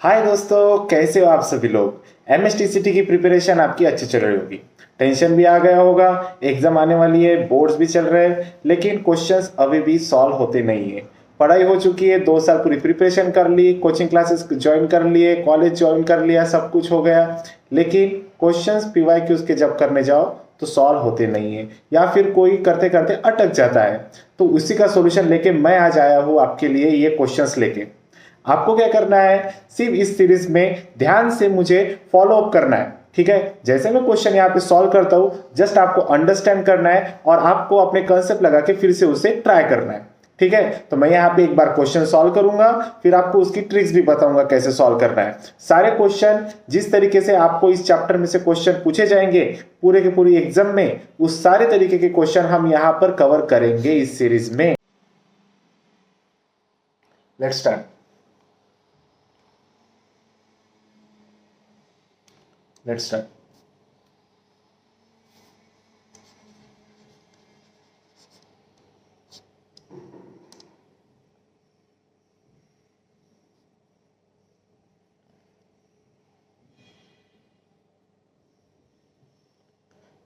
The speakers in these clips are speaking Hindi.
हाय दोस्तों, कैसे हो आप सभी लोग। एमएसटीसीटी की प्रिपरेशन आपकी अच्छी चल रही होगी। टेंशन भी आ गया होगा। एग्जाम आने वाली है, बोर्ड्स भी चल रहे हैं, लेकिन क्वेश्चंस अभी भी सॉल्व होते नहीं है। पढ़ाई हो चुकी है, 2 साल पूरी प्रिपरेशन कर ली, कोचिंग क्लासेस ज्वाइन कर लिए, कॉलेज ज्वाइन कर लिया, सब कुछ हो गया, लेकिन क्वेश्चंस पीवाईक्यूज के जब करने जाओ तो सॉल्व होते नहीं है, या फिर कोई करते करते अटक जाता है। तो उसी का सॉल्यूशन लेके मैं आज आया हूँ आपके लिए, ये क्वेश्चंस लेके। आपको क्या करना है, सिर्फ इस सीरीज में ध्यान से मुझे फॉलो अप करना है। ठीक है, जैसे मैं क्वेश्चन यहाँ पे सॉल्व करता हूं, जस्ट आपको अंडरस्टैंड करना है और आपको अपने कंसेप्ट लगा के फिर से उसे ट्राई करना है। ठीक है, तो मैं यहाँ पे एक बार क्वेश्चन सॉल्व करूंगा, फिर आपको उसकी ट्रिक्स भी बताऊंगा कैसे सॉल्व करना है। सारे क्वेश्चन जिस तरीके से आपको इस चैप्टर में से क्वेश्चन पूछे जाएंगे पूरे के पूरी एग्जाम में, उस सारे तरीके के क्वेश्चन हम यहाँ पर कवर करेंगे इस सीरीज में। Let's start. Let's start.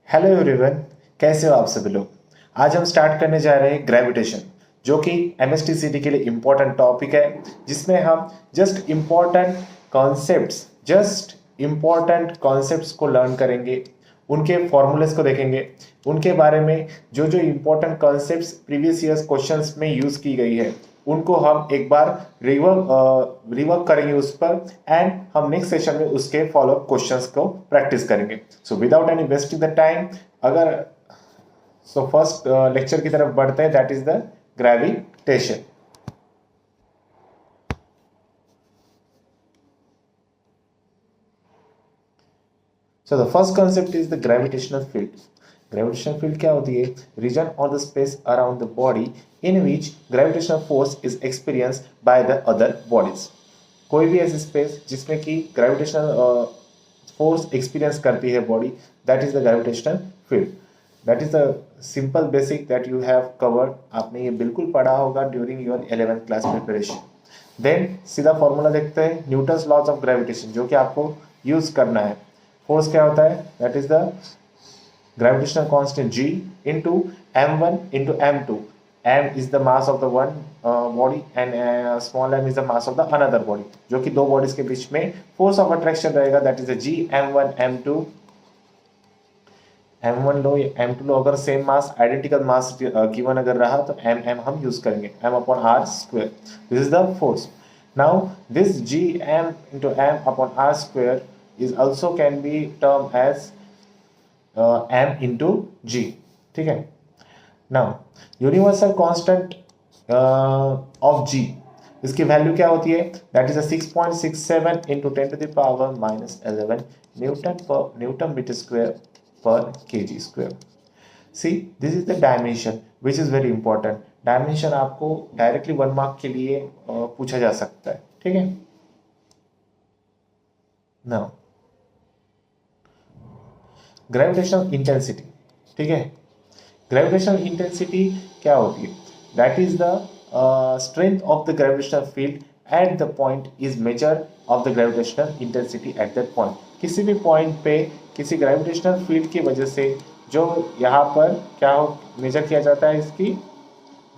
Hello everyone, कैसे हो आप सभी लोग। आज हम स्टार्ट करने जा रहे हैं ग्रेविटेशन, जो कि एमएसटीसीटी के लिए इम्पोर्टेंट टॉपिक है, जिसमें हम जस्ट इम्पोर्टेंट कॉन्सेप्ट्स को लर्न करेंगे, उनके फॉर्मूलेस को देखेंगे, उनके बारे में जो जो important concepts previous years questions में यूज की गई है उनको हम एक बार रिवर्क करेंगे उस पर, एंड हम नेक्स्ट सेशन में उसके फॉलो अप क्वेश्चंस को प्रैक्टिस करेंगे। So without any wasting the time, अगर फर्स्ट लेक्चर की तरफ बढ़ते हैं, that is the gravitation. So the first concept is the gravitational field. Gravitational field क्या होती है? Region or the space around the body in which gravitational force is experienced by the other bodies. कोई भी ऐसी स्पेस जिसमें कि ग्रेविटेशनल फोर्स एक्सपीरियंस करती है body, that is the gravitational field. That is the simple basic that you have covered. आपने ये बिल्कुल पढ़ा होगा during your 11th class preparation. Then सीधा फॉर्मूला देखते हैं, न्यूटन्स लॉज ऑफ ग्रेविटेशन, जो कि आपको यूज करना है। फोर्स क्या होता है? That is the gravitational constant g into m1 into m2. m is the mass of the one body and small m is the mass of the another body, जो कि दो बॉडीज के बीच में फोर्स ऑफ अट्रैक्शन रहेगा, that is g m1 m2। m1 low m2 लो, अगर same mass identical mass given अगर रहा तो m हम यूज करेंगे, m upon r square. This is the force. Now this g m into m upon r square is also can be termed as m into G. ठीक है, now universal constant of G, इसकी वैल्यू क्या होती है? That is 6.67 into 10⁻⁻11 newton metre square पर KG square. See, this is the dimension which is very important. Dimension आपको डायरेक्टली 1 मार्क के लिए पूछा जा सकता है। ठीक है, नाउ ग्रेविटेशनल इंटेंसिटी। ठीक है, ग्रेविटेशनल इंटेंसिटी क्या होती है? That is the strength of the gravitational field at the point is measure of the gravitational intensity at that point. किसी भी पॉइंट पे किसी ग्रेविटेशनल फील्ड की वजह से जो यहाँ पर क्या हो मेजर किया जाता है, इसकी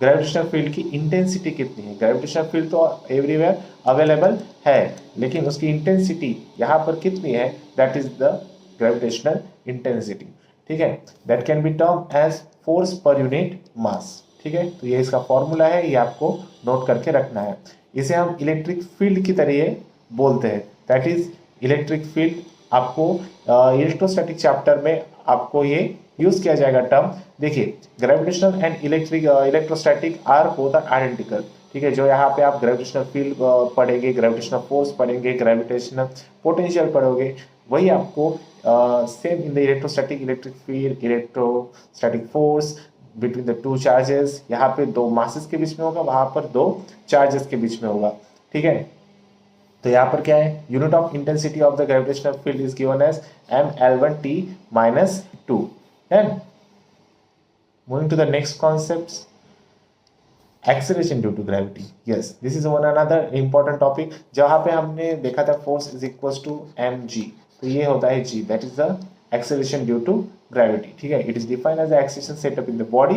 ग्रेविटेशनल फील्ड की इंटेंसिटी कितनी है। ग्रेविटेशनल फील्ड तो एवरीवेयर अवेलेबल है, लेकिन उसकी इंटेंसिटी यहाँ पर कितनी है, that is the gravitational intensity. ठीक है, that can be term as force per unit mass. ठीक है, तो ये इसका फॉर्मूला है, ये आपको नोट करके रखना है। इसे हम इलेक्ट्रिक फील्ड की तरह बोलते हैं, दैट इज इलेक्ट्रिक फील्ड। आपको इलेक्ट्रोस्टैटिक चैप्टर में आपको ये यूज किया जाएगा टर्म। देखिए, gravitational and electrostatic are both are identical. ठीक है, जो यहाँ पे आप ग्रेविटेशनल फील्ड पढ़ेंगे, ग्रेविटेशनल फोर्स पढ़ेंगे, ग्रेविटेशनल पोटेंशियल पढ़ोगे, वही आपको same in the electric field, electrostatic force between the two charges, यहाँ पे दो मासेस के बीच में होगा, वहां पर दो चार्जेस के बीच में होगा। ठीक है, तो यहाँ पर क्या है? Unit of intensity of the gravitational field is given as ml1t-2। And moving to the next concept, acceleration due to gravity, yes this is one another important topic जहाँ पे हमने देखा था force is equal to M G, तो ये होता है G, that is the acceleration due to gravity, ठीक है। It is defined as acceleration set up in the body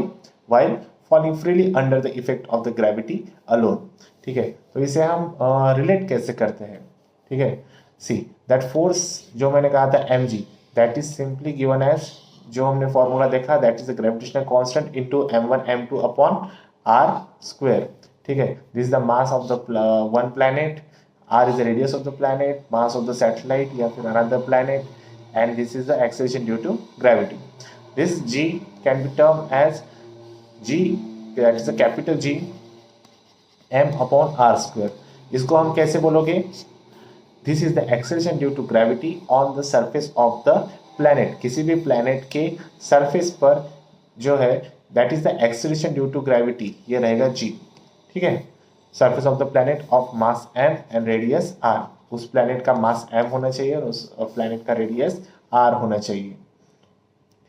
while falling freely under the effect of the gravity alone, ठीक है। तो इसे हम रिलेट कैसे करते हैं, ठीक है। सी दैट फोर्स जो मैंने कहा था M G, that is simply given as, जो हमने फॉर्मूला देखा, that is the gravitational constant into m1 m2 upon r square, ठीक है। This is the mass of the one planet, r is the radius of the planet, mass of the satellite या फिर another planet, and this is the acceleration due to gravity. This g can be termed as g, that is the capital G m upon r square. इसको हम कैसे बोलोगे, this is the acceleration due to gravity on the surface of the planet, किसी भी प्लैनेट के सरफेस पर जो है that is the acceleration due to gravity, ये रहेगा g, ठीक है। Surface of the planet of mass m and radius r, उस प्लैनेट का मास m होना चाहिए और उस प्लैनेट का रेडियस r होना चाहिए,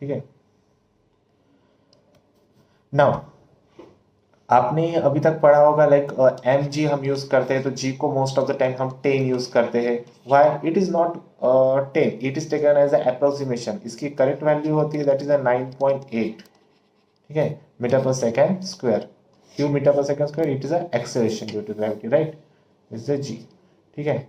ठीक है। नाउ आपने अभी तक पढ़ा होगा लाइक एम जी हम यूज करते हैं, तो जी को मोस्ट ऑफ द टाइम हम 10 यूज करते हैं, why it is not 10, it is taken as approximation, इसकी करेक्ट वैल्यू होती है दैट इज 9.8, ठीक है, मीटर पर सेकेंड स्क्वायर, क्यू मीटर पर second square, it is acceleration due to gravity, right, is the G, ठीक है।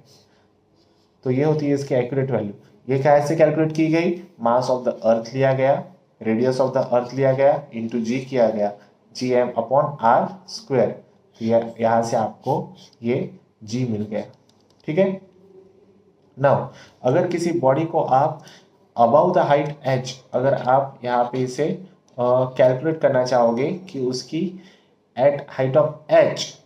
तो ये होती है इसकी एक्यूरेट वैल्यू। ये कैसे कैलकुलेट की गई, मास ऑफ द अर्थ लिया गया, रेडियस ऑफ द अर्थ लिया गया, इंटू जी किया गया, G M upon R square, यहाँ से आपको ये जी मिल गया, ठीक है। नाउ अगर किसी बॉडी को आप अबाउ द हाइट एच, अगर आप यहाँ पे इसे कैलकुलेट करना चाहोगे कि उसकी एट हाइट ऑफ एच,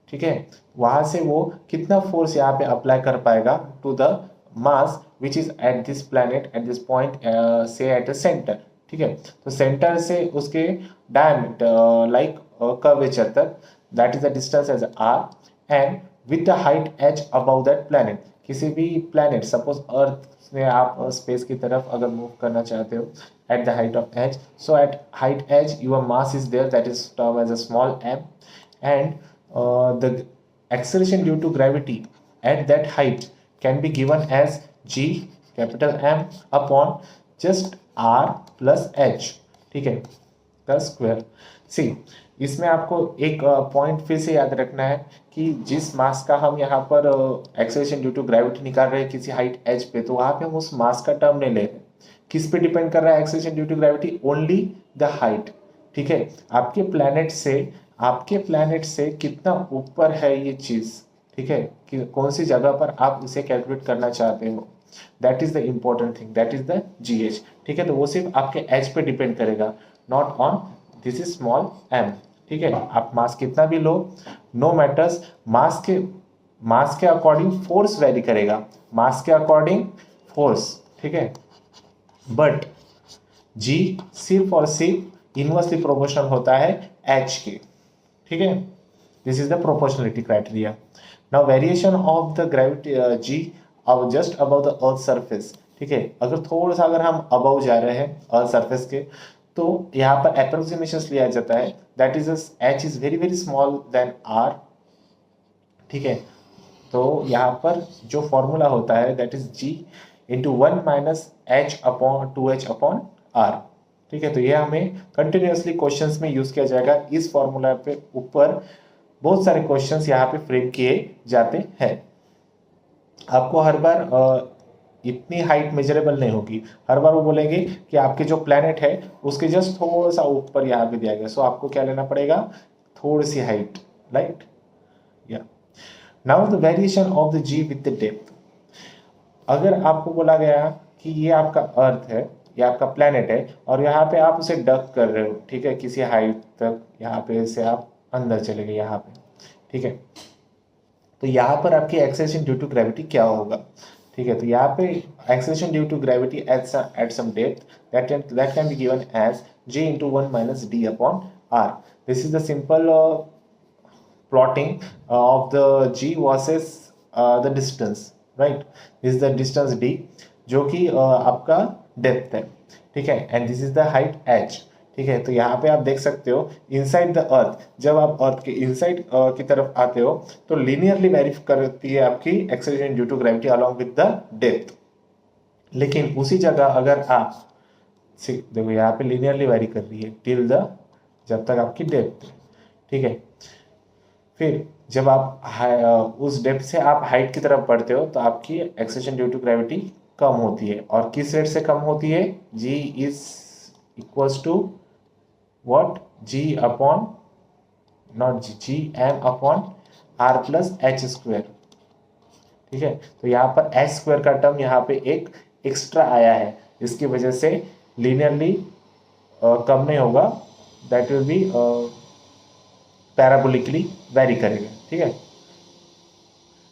ठीक है, वहां से वो कितना फोर्स यहाँ पे अप्लाई कर पाएगा to the mass which is at this planet at this point, say at the centre, ठीक है। तो सेंटर से उसके डायमीटर लाइक कर्वेचर तक, that is the distance as R, and with the height H above that planet, किसी भी प्लैनेट सपोज अर्थ में आप स्पेस की तरफ अगर मूव करना चाहते हो at the height of H, so at height H your mass is there, that is term as a small m, and the acceleration due to gravity at that height can be given as g capital M upon just r plus h, ठीक है, का स्क्वायर। सी इसमें आपको एक पॉइंट फिर से याद रखना है कि जिस मास का हम यहाँ पर एक्सेलरेशन ड्यू टू ग्रेविटी निकाल रहे हैं किसी हाइट h पे, तो वहाँ पे हम उस मास का टर्म नहीं ले रहे, किस पे डिपेंड कर रहा है acceleration due to gravity, only the height, ठीक है। आपके प्लैनेट से कितना ऊपर है ये चीज, ठीक है, कि कौन सी जगह पर आप इसे कैलकुलेट करना चाहते हो, that is the important thing, that is the GH, ठीक है। तो वो सिर्फ आपके एच पे डिपेंड करेगा, not on this is small m, ठीक है। आप मास कितना भी लो, नो मैटर्स, मास के अकॉर्डिंग फोर्स वेरी करेगा, मास के अकॉर्डिंग फोर्स, ठीक है, बट G सिर्फ और सिर्फ इनवर्सली प्रोपोर्शनल होता है H के, ठीक है। This is the proportionality criteria. Now variation of the gravity G अब just above the earth surface, ठीक है, अगर थोड़ा सा अगर हम अबव जा रहे हैं अर्थ सरफेस के, तो यहाँ पर अप्रोक्सीमेशन लिया जाता है, that is H is very very small then R, ठीक है। तो यहाँ पर जो फॉर्मूला होता है that is G into 1 minus H upon 2H upon R, ठीक है। तो ये हमें कंटिन्यूअसली क्वेश्चंस में यूज किया जाएगा, इस फॉर्मूला पे ऊपर बहुत सारे क्वेश्चंस यहाँ पे फ्रेम किए जाते हैं। आपको हर बार इतनी हाइट मेजरेबल नहीं होगी, हर बार वो बोलेंगे कि आपके जो प्लैनेट है उसके जस्ट थोड़ा सा ऊपर यहाँ पे दिया गया, सो आपको क्या लेना पड़ेगा, थोड़ी सी हाइट, राइट, या। Now the variation of the G with the depth, अगर आपको बोला गया कि ये आपका अर्थ है, ये आपका प्लैनेट है, और यहाँ पे आप उसे डक कर रहे हो, ठीक है, किसी हाइट तक, यहाँ पे से आप अंदर चले गए यहाँ पे, ठीक है। तो यहाँ पर आपकी एक्सेलरेशन ड्यू टू ग्रेविटी क्या होगा, ठीक है। तो यहाँ पे acceleration due to gravity at some depth that can be given as G into 1 minus D upon R. This is the simple plotting of the G versus the distance, right? This is the distance D जो कि आपका डेप्थ है, ठीक है, and this is the height H, ठीक है, तो यहाँ पे आप देख सकते हो इनसाइड द अर्थ, जब आप अर्थ के इनसाइड की तरफ आते हो तो लीनियरली वेरी करती है आपकी acceleration due to gravity along with the depth. लेकिन उसी जगह अगर आप देखो यहाँ पे लीनियरली वेरी कर रही है टिल द, जब तक आपकी डेप्थ, ठीक है। फिर जब आप उस डेप्थ से आप हाइट की तरफ बढ़ते हो तो आपकी एक्सेलरेशन ड्यू टू ग्रेविटी कम होती है, और किस रेट से कम होती है, G is equals to what, G upon, not G, G M upon R plus H square, ठीक है। तो यहाँ पर एच स्क्वायर का टर्म यहाँ पे एक एक्स्ट्रा आया है, इसकी वजह से लीनियरली कम नहीं होगा, that will be parabolically very करेगा, ठीक है।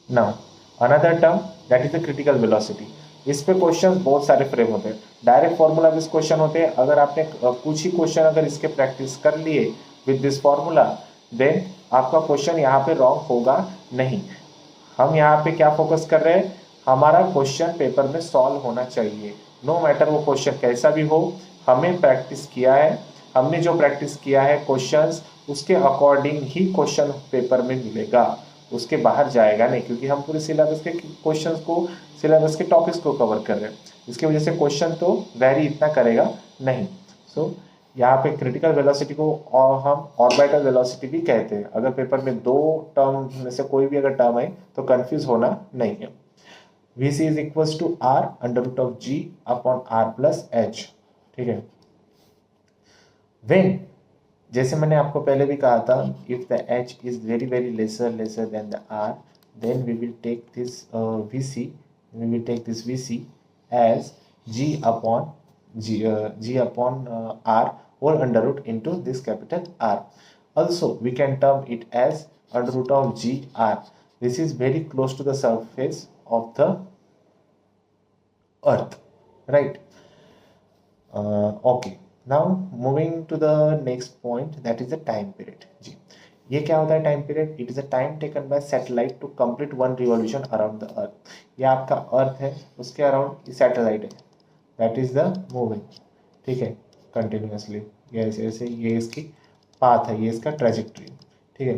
Now another term that is the critical velocity. इस पे क्वेश्चन बहुत सारे फ्रेम होते हैं, डायरेक्ट फॉर्मूला बेस्ड क्वेश्चन होते हैं। अगर आपने कुछ ही क्वेश्चन अगर इसके प्रैक्टिस कर लिए विद दिस फॉर्मूला, देन आपका क्वेश्चन यहाँ पे रॉन्ग होगा नहीं। हम यहाँ पे क्या फोकस कर रहे हैं, हमारा क्वेश्चन पेपर में सॉल्व होना चाहिए, नो मैटर वो क्वेश्चन कैसा भी हो। हमें प्रैक्टिस किया है, हमने जो प्रैक्टिस किया है क्वेश्चंस, उसके अकॉर्डिंग ही क्वेश्चन पेपर में मिलेगा, उसके बाहर जाएगा नहीं, क्योंकि हम पूरे सिलेबस के क्वेश्चंस को, सिलेबस के टॉपिक्स को कवर कर रहे हैं, इसकी वजह से क्वेश्चन तो वेरी इतना करेगा नहीं। सो यहाँ पे क्रिटिकल वेलोसिटी को और हम ऑर्बिटल वेलोसिटी भी कहते हैं। अगर पेपर में दो टर्म में से कोई भी अगर टर्म है तो कंफ्यूज होना नहीं है। Vc is equals to R under root of G upon R plus H, ठीक है। वेन, जैसे मैंने आपको पहले भी कहा था, if the H is very very lesser than the R, then we will take this Vc as g upon r whole under root into this capital R. Also we can term it as under root of gr. This is very close to the surface of the earth, right? Okay, now moving to the next point, that is the time period. जी, ये क्या होता है time period? It is a time taken by satellite to complete one revolution around the earth. ये आपका अर्थ है, उसके अराउंड सैटेलाइट है, दैट इज द मूविंग, ठीक है, कंटिन्यूसली, ये ऐसे ऐसे, ये इसकी पाथ है, ये इसका ट्रेजेक्ट्री, ठीक है।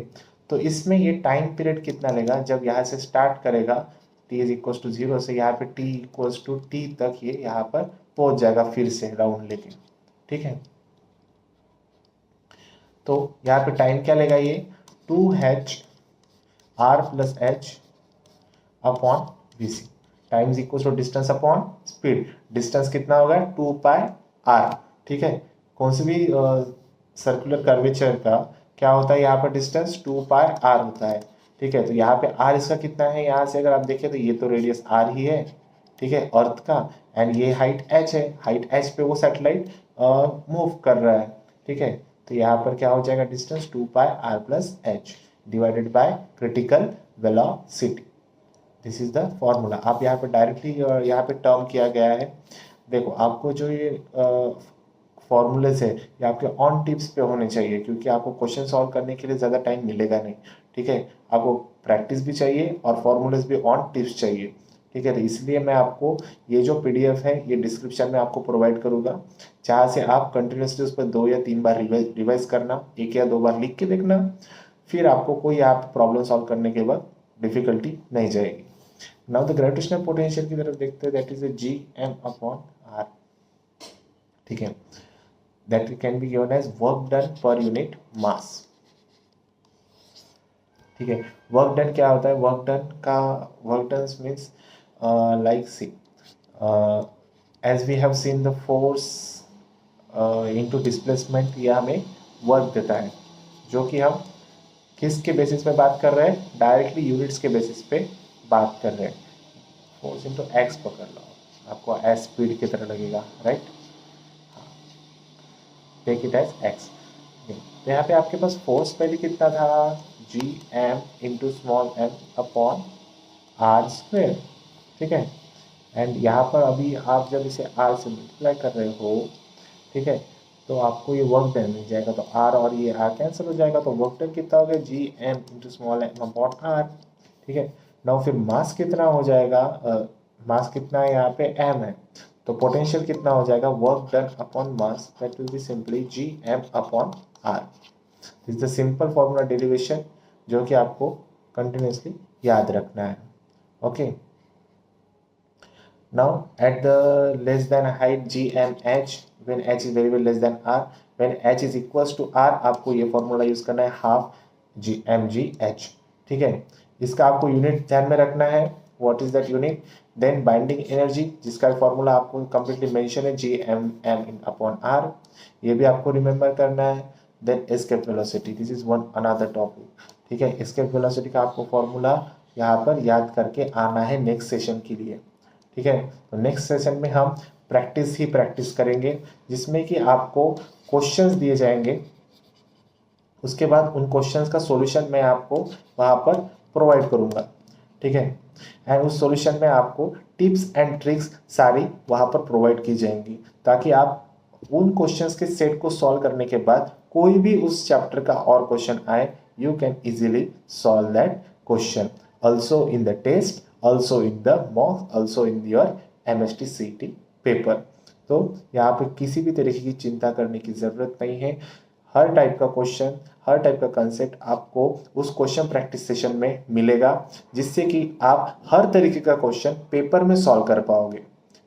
तो इसमें ये टाइम पीरियड कितना लेगा, जब यहाँ से स्टार्ट करेगा t इज इक्वल्स टू 0 से यहाँ पे t इक्वल्स टू t तक ये यहाँ पर पहुंच जाएगा फिर से राउंड लेके, ठीक है। तो यहाँ पे टाइम क्या लेगा, ये 2h r plus H upon vc, time is equal to distance upon speed. Distance कितना होगा, 2 पाई r, ठीक है। कौन सी भी सर्कुलर कर्वेचर का क्या होता है, यहाँ पर डिस्टेंस 2 पाई r होता है, ठीक है। तो यहाँ पे r इसका कितना है, यहाँ से अगर आप देखें तो ये तो रेडियस r ही है, ठीक है, अर्थ का, एंड ये हाइट h है, हाइट h पे वो सैटेलाइट मूव कर रहा है, ठीक है। तो यहाँ पर क्या हो जाएगा, distance 2 pi r plus H divided by critical velocity. This is the formula. आप यहाँ पे डायरेक्टली यहाँ पे टर्म किया गया है। देखो आपको जो ये फॉर्मूलेस है ये आपके ऑन टिप्स पे होने चाहिए, क्योंकि आपको क्वेश्चन सॉल्व करने के लिए ज़्यादा टाइम मिलेगा नहीं, ठीक है। आपको प्रैक्टिस भी चाहिए और फॉर्मूलेस भी ऑन टिप्स चाहिए, ठीक है। तो इसलिए मैं आपको ये जो PDF है ये डिस्क्रिप्शन में आपको प्रोवाइड करूँगा, जहाँ से आप कंटिन्यूसली उस पर 2 या 3 बार रिवाइज करना, 1 या 2 बार लिख के देखना, फिर आपको कोई आप प्रॉब्लम सॉल्व करने के बाद डिफिकल्टी नहीं जाएगी। नाउ द ग्रेविटेशनल पोटेंशियल की तरफ देखते हैं, that is G M upon R, ठीक है। That can be given as work done per unit mass, ठीक है। वर्क डन क्या होता है, work done means like see as we have seen the force into displacement, ये हमें वर्क देता है, जो कि हम किसके बेसिस पे बात कर रहे हैं, डायरेक्टली यूनिट्स के बेसिस पे बात कर रहे हैं। फोर्स इंटू एक्स पकड़ लो, आपको एस स्पीड की तरह लगेगा, right, take it as X. तो यहाँ पे आपके पास फोर्स पहले कितना था, G M into small M upon R square, ठीक है। एंड यहाँ पर अभी आप जब इसे आर से मल्टीप्लाई कर रहे हो, ठीक है, तो आपको ये वर्क डन मिल जाएगा, तो आर और ये आर कैंसिल हो जाएगा, तो वर्क डन कितना हो गया, G M into small M upon R, ठीक है। नाउ फिर मास कितना हो जाएगा, मास कितना है यहाँ पे, एम है, तो पोटेंशियल कितना हो जाएगा, work done upon mass, that will be simply Gm/r। This the simple formula derivation जो कि आपको कंटिन्यूसली याद रखना है। Okay, now at the less than height gmh, when h is very less than r, when h is equals to r, आपको ये फॉर्मूला यूज करना है हाफ gmgh। ठीक है, इसका आपको यूनिट ध्यान में रखना है, what is that unit. Then binding energy जिसका फॉर्मूला आपको कंप्लीटली मेंशन है Gmm/r, ये भी आपको रिमेंबर करना है। Then escape velocity, this is one another topic. ठीक है, एस्केप वेलोसिटी का आपको फॉर्मूला यहाँ पर याद करके आना है नेक्स्ट सेशन के लिए। ठीक है, तो नेक्स्ट सेशन में हम प्रैक्टिस करेंगे, जिसमें कि आपको क्वेश्चंस दिए जाएंगे, उसके बाद उन क्वेश्चंस का सॉल्यूशन मैं आपको वहाँ पर प्रोवाइड करूँगा। ठीक है, एंड उस सॉल्यूशन में आपको टिप्स एंड ट्रिक्स सारी वहाँ पर प्रोवाइड की जाएंगी, ताकि आप उन क्वेश्चंस के सेट को सॉल्व करने के बाद कोई भी उस चैप्टर का और क्वेश्चन आए, you can easily solve that question also in the test, also in the mock, also in your MST CT paper. तो यहाँ पे किसी भी तरीके की चिंता करने की ज़रूरत नहीं है। हर टाइप का क्वेश्चन, हर टाइप का कंसेप्ट आपको उस क्वेश्चन प्रैक्टिस सेशन में मिलेगा, जिससे कि आप हर तरीके का क्वेश्चन पेपर में सॉल्व कर पाओगे।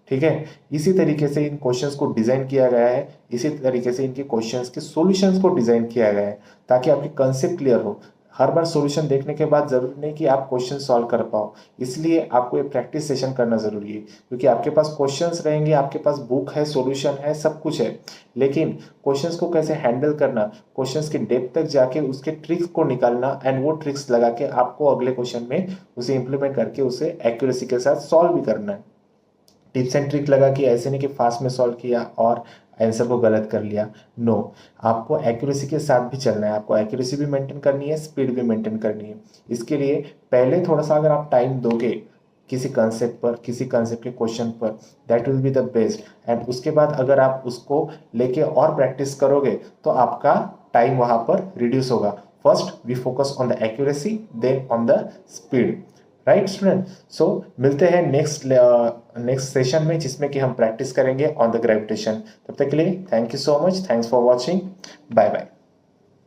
ठीक है, इसी तरीके से इन क्वेश्चंस को डिज़ाइन किया गया है, इसी तरीके से इनके क्वेश्चंस के सॉल्यूशंस को डिज़ाइन किया गया है, ताकि आपकी कंसेप्ट क्लियर हो। हर बार सॉल्यूशन देखने के बाद जरूरी नहीं कि आप क्वेश्चन सॉल्व कर पाओ, इसलिए आपको ये प्रैक्टिस सेशन करना जरूरी है, क्योंकि आपके पास क्वेश्चंस रहेंगे, आपके पास बुक है, सॉल्यूशन है, सब कुछ है, लेकिन क्वेश्चंस को कैसे हैंडल करना, क्वेश्चंस के डेप्थ तक जाके उसके ट्रिक्स को निकालना, एंड वो ट्रिक्स लगा के आपको अगले क्वेश्चन में उसे इंप्लीमेंट करके उसे एक्यूरेसी के साथ सॉल्व भी करना है। टिप्स एंड ट्रिक लगा कि ऐसे नहीं कि फास्ट में सॉल्व किया और आंसर को गलत कर लिया, नो, आपको एक्यूरेसी के साथ भी चलना है, आपको एक्यूरेसी भी मेंटेन करनी है, स्पीड भी मेंटेन करनी है। इसके लिए पहले थोड़ा सा अगर आप टाइम दोगे किसी कंसेप्ट पर, किसी कंसेप्ट के क्वेश्चन पर, that will be the best, and उसके बाद अगर आप उसको लेके और प्रैक्टिस करोगे तो आपका टाइम वहाँ पर रिड्यूस होगा। First we focus on the accuracy, then on the speed, right student. So मिलते हैं नेक्स्ट सेशन में, जिसमें कि हम प्रैक्टिस करेंगे ऑन द ग्रेविटेशन। तब तक के लिए thank you so much, thanks for watching, bye bye.